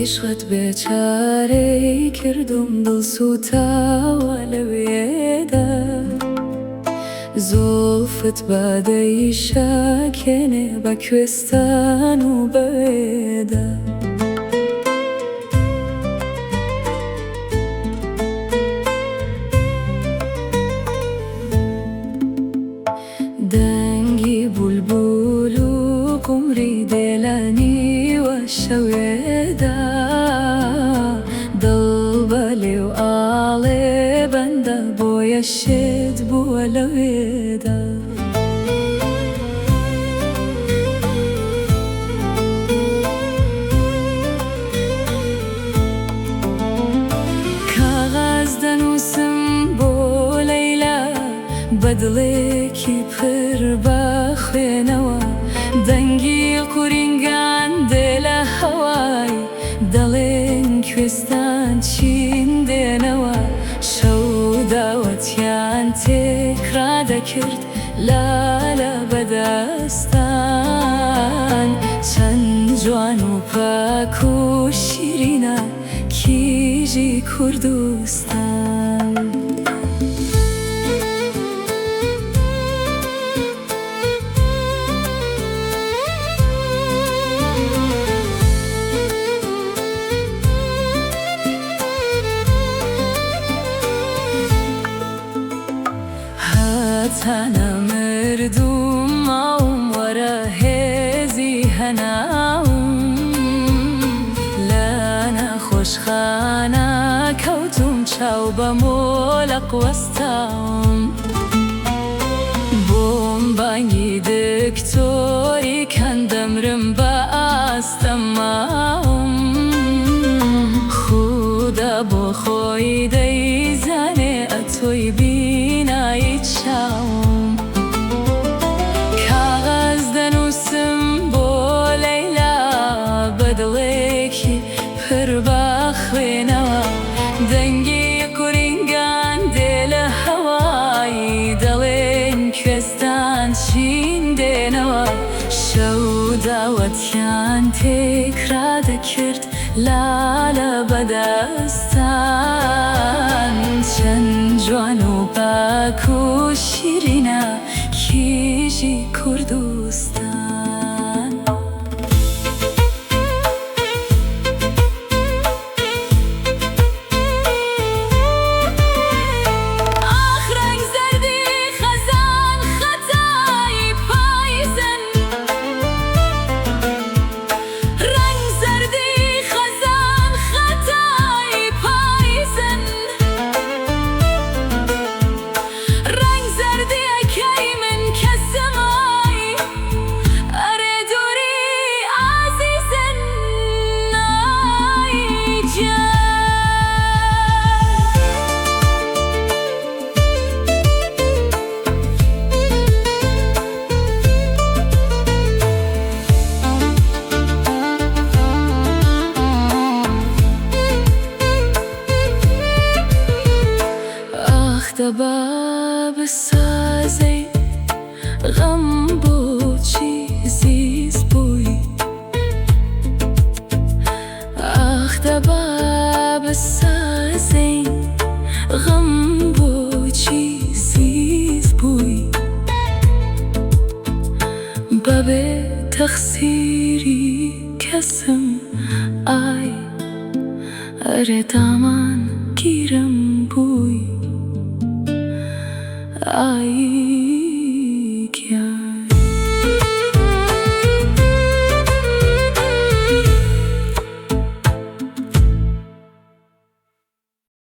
عشقت بێچارەی کردم دڵسوتاوە لەوێدا زۆفت بادەی شاکێنێ بە کوێستان و بەوێدا دەنگی بولبول و قومری دێلانیوە شەوێدا دڵ بە لێو ئاڵێ بەندە بۆیە شێت بووە لەوێدا کاغاز دەنووسم بۆ لەیلا بە دڵێکی پڕ بە خوێنەوە دەنگی قورینگان دێ لە هەوای دەڵێن کوێستان چین دێنەوە شەو داوەتیان تێکرا دەکرد لالە بەدەستان چەند جوان و پاک و شیرینە کیژی کوردستان هاتانە مردوم ماوم وەرە هێزی هەناوم لە نەخۆشخانە کەوتوم چاو بە مۆلەق وەستاوم بۆم بانگی دکتۆری کەندەمرم بە ئاستەماوم خودا بۆ خۆی دەیزانێ ئەتۆی بینایی چاوم کاغاز دەنووسم بۆ لەیلا بە دڵێکی پڕ بە خوێنەوە دەنگی قورینگان دێ لە هەوای دەڵێن کوێستان چین دێنەوە شەو داوەتیان تێکرا دەکرد لالە بەدەستان چەند جوان و پاک و شیرینە کیژی کوردستان ئاخ ڕەنگ زەردی خەزان خەتای پاییزن ڕەنگ زەردی خەزان خەتای پاییزن ڕەنگ زەردی ئەکەی من کەسمای ئەرێ دووری ئازیزن ئای گیان ئاخ دەبا بسازەی غەم بۆچی زیز بووی ئاخ دەبا بسازەی غەم بۆچی زیز بووی بەبێ تەخسیری کەسم ئای ئەرێ تامان گیرم بووی ئای